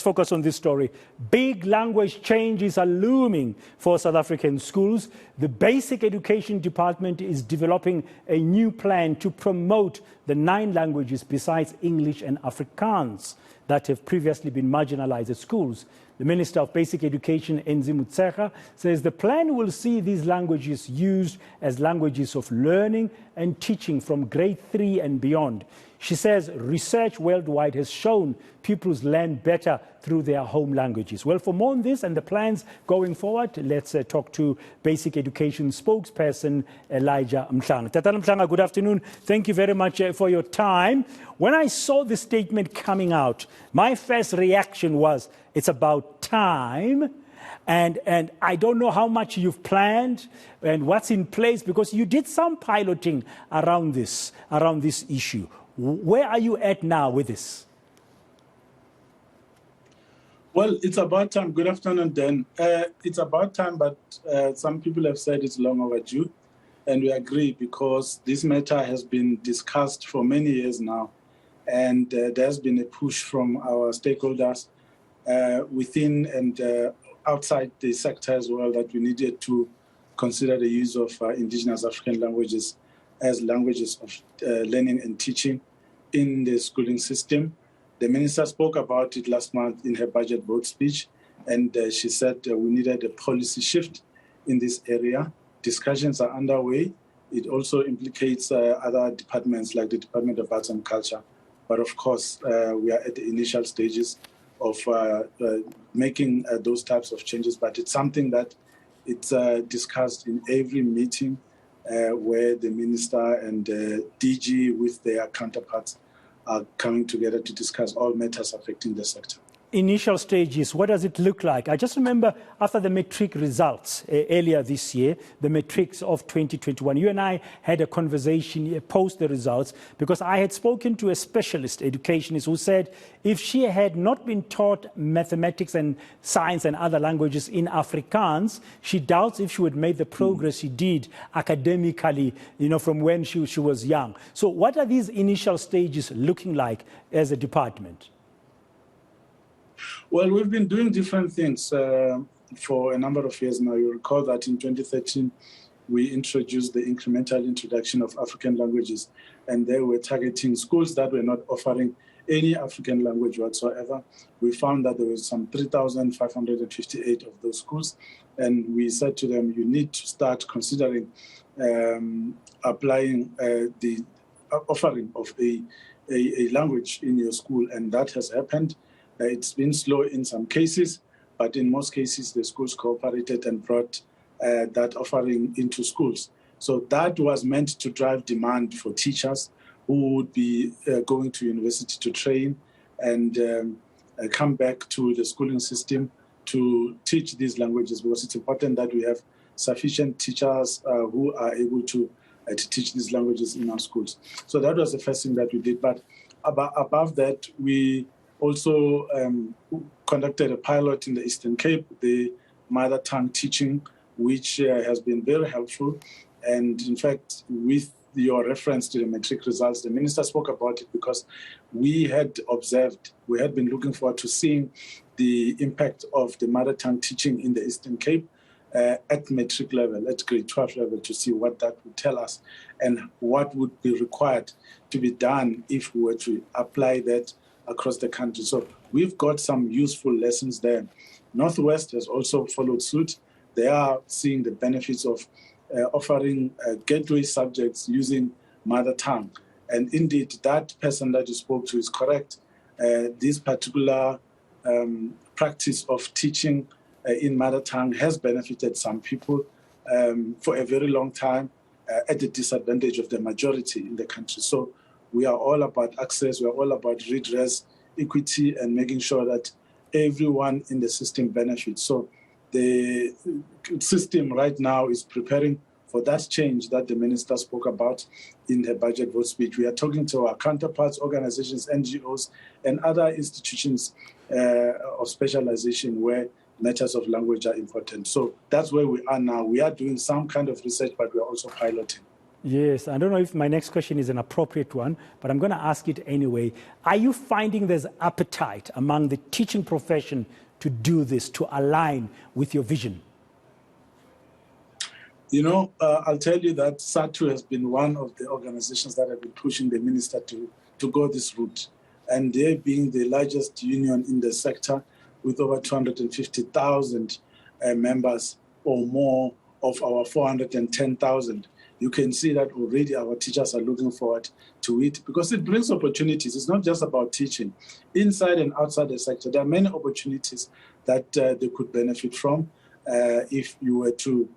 Focus on this story. Big language changes are looming for South African schools. The Basic Education Department is developing a new plan to promote the 9 languages besides English and Afrikaans that have previously been marginalized at schools. The Minister of Basic Education, eNCA, says the plan will see these languages used as languages of learning and teaching from grade 3 and beyond. She says research worldwide has shown pupils learn better through their home languages. Well, for more on this and the plans going forward, let's talk to Basic Education spokesperson Elijah Mhlanga. Tata Mhlanga, good afternoon. Thank you very much for your time. When I saw the statement coming out, my first reaction was, it's about time. And I don't know how much you've planned and what's in place, because you did some piloting around this issue. Where are you at now with this? Well, it's about time. Good afternoon, Dan. It's about time, but some people have said it's long overdue. And we agree, because this matter has been discussed for many years now. And there's been a push from our stakeholders within and outside the sector as well, that we needed to consider the use of indigenous African languages as languages of learning and teaching in the schooling system. The minister spoke about it last month in her budget vote speech, and she said we needed a policy shift in this area. Discussions are underway. It also implicates other departments like the Department of Arts and Culture. But of course, we are at the initial stages of making those types of changes. But it's something that it's discussed in every meeting where the minister and DG with their counterparts are coming together to discuss all matters affecting the sector. Initial stages, what does it look like? I just remember after the matric results earlier this year, the matrics of 2021, you and I had a conversation post the results, because I had spoken to a specialist educationist who said if she had not been taught mathematics and science and other languages in Afrikaans, she doubts if she would make the progress she did academically, from when she was young. So what are these initial stages looking like as a department? Well, we've been doing different things for a number of years now. You recall that in 2013, we introduced the incremental introduction of African languages, and they were targeting schools that were not offering any African language whatsoever. We found that there were some 3,558 of those schools, and we said to them, you need to start considering applying the offering of a language in your school, and that has happened. It's been slow in some cases, but in most cases, the schools cooperated and brought that offering into schools. So that was meant to drive demand for teachers who would be going to university to train and come back to the schooling system to teach these languages, because it's important that we have sufficient teachers who are able to teach these languages in our schools. So that was the first thing that we did. But above that, we also conducted a pilot in the Eastern Cape, the mother tongue teaching, which has been very helpful. And in fact, with your reference to the matric results, the minister spoke about it, because we had observed, we had been looking forward to seeing the impact of the mother tongue teaching in the Eastern Cape at matric level, at grade 12 level, to see what that would tell us and what would be required to be done if we were to apply that across the country. So we've got some useful lessons there. Northwest has also followed suit. They are seeing the benefits of offering gateway subjects using mother tongue. And indeed, that person that you spoke to is correct. This particular practice of teaching in mother tongue has benefited some people for a very long time at the disadvantage of the majority in the country. So we are all about access, we are all about redress, equity, and making sure that everyone in the system benefits. So the system right now is preparing for that change that the minister spoke about in her budget vote speech. We are talking to our counterparts, organizations, NGOs, and other institutions of specialization where matters of language are important. So that's where we are now. We are doing some kind of research, but we are also piloting. Yes, I don't know if my next question is an appropriate one, but I'm going to ask it anyway. Are you finding there's appetite among the teaching profession to do this, to align with your vision? You know, I'll tell you that SATU has been one of the organizations that have been pushing the minister to go this route. And they being the largest union in the sector with over 250,000 members or more of our 410,000. You can see that already our teachers are looking forward to it because it brings opportunities. It's not just about teaching. Inside and outside the sector, there are many opportunities that they could benefit from if you were to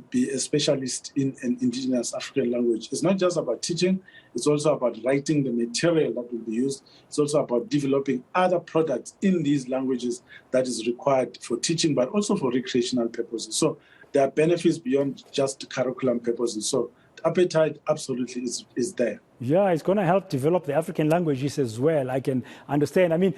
be a specialist in an indigenous African language. It's not just about teaching, it's also about writing the material that will be used. It's also about developing other products in these languages that is required for teaching, but also for recreational purposes. So there are benefits beyond just curriculum purposes. So the appetite absolutely is there. Yeah, it's going to help develop the African languages as well. I can understand. I mean,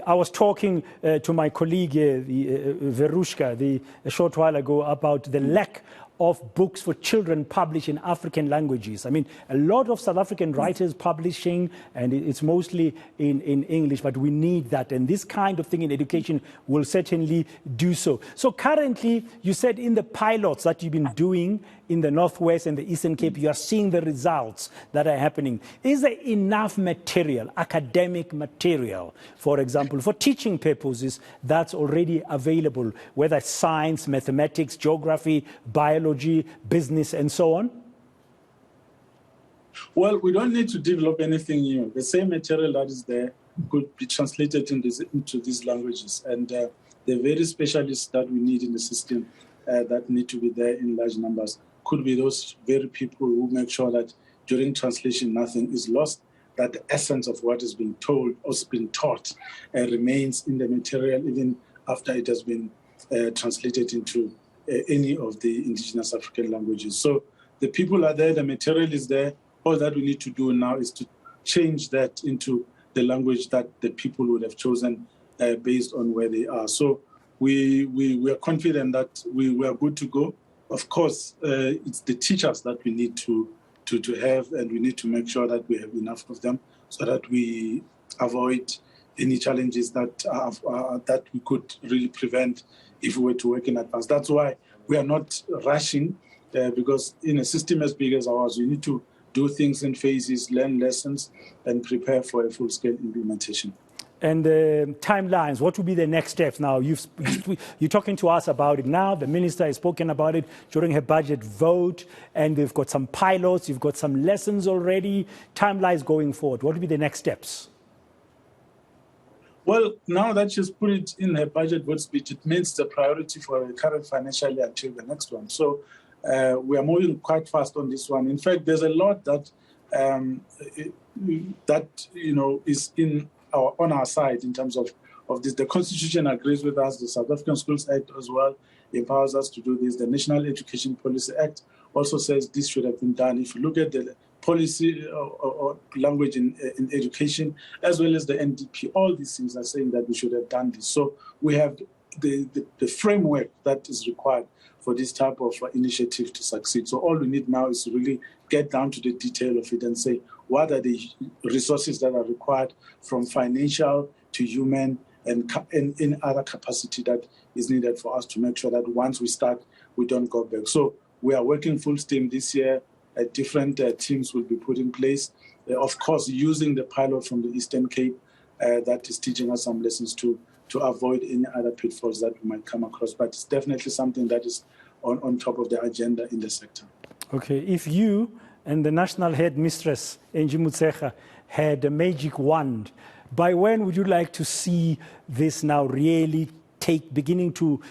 I was talking to my colleague, Verushka, a short while ago about the lack of books for children published in African languages. I mean, a lot of South African writers publishing, and it's mostly in English, but we need that. And this kind of thing in education will certainly do so. So currently, you said in the pilots that you've been doing in the Northwest and the Eastern Cape, you are seeing the results that are happening. Is there enough material, academic material, for example, for teaching purposes that's already available, whether it's science, mathematics, geography, biology, business, and so on? Well, we don't need to develop anything new. The same material that is there could be translated into these languages. And the very specialists that we need in the system that need to be there in large numbers could be those very people who make sure that during translation nothing is lost, that the essence of what is being told or been taught remains in the material even after it has been translated into any of the indigenous African languages. So the people are there, the material is there. All that we need to do now is to change that into the language that the people would have chosen based on where they are. So we are confident that we are good to go. Of course, it's the teachers that we need to have, and we need to make sure that we have enough of them so that we avoid any challenges that we could really prevent if we were to work in advance. That's why we are not rushing, because in a system as big as ours, you need to do things in phases, learn lessons, and prepare for a full-scale implementation. And timelines, what will be the next steps now? You're talking to us about it now. The minister has spoken about it during her budget vote, and we've got some pilots, you've got some lessons already. Timelines going forward, what will be the next steps? Well, now that she's put it in her budget vote speech, it means the priority for the current financial year until the next one. So we are moving quite fast on this one. In fact, there's a lot that is on our side in terms of this. The Constitution agrees with us. The South African Schools Act as well empowers us to do this. The National Education Policy Act also says this should have been done. If you look at the policy or language in education, as well as the NDP, all these things are saying that we should have done this. So we have the framework that is required for this type of initiative to succeed. So all we need now is to really get down to the detail of it and say, what are the resources that are required from financial to human and in other capacity that is needed for us to make sure that once we start, we don't go back. So we are working full steam this year. Different teams will be put in place. Of course, using the pilot from the Eastern Cape that is teaching us some lessons to avoid any other pitfalls that we might come across. But it's definitely something that is on top of the agenda in the sector. Okay, if you and the national head mistress, Angie Motshekga, had a magic wand, by when would you like to see this now really beginning to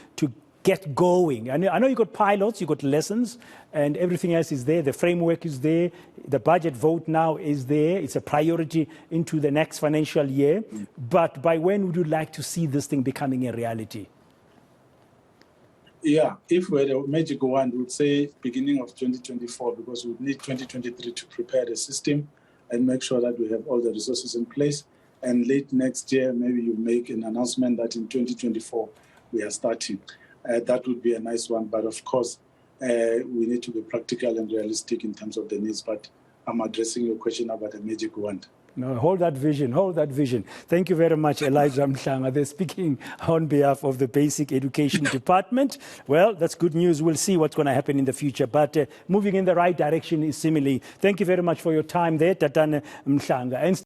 get going? I know you got pilots, you got lessons, and everything else is there. The framework is there. The budget vote now is there. It's a priority into the next financial year. But by when would you like to see this thing becoming a reality? Yeah, if we had a magic wand, we would say beginning of 2024, because we would need 2023 to prepare the system and make sure that we have all the resources in place. And late next year, maybe you make an announcement that in 2024 we are starting. That would be a nice one. But of course, we need to be practical and realistic in terms of the needs. But I'm addressing your question about a magic wand. No, hold that vision, hold that vision. Thank you very much, Elijah Mhlanga. They're speaking on behalf of the Basic Education Department. Well, that's good news. We'll see what's going to happen in the future. But moving in the right direction is similarly. Thank you very much for your time there, Tatane Mhlanga.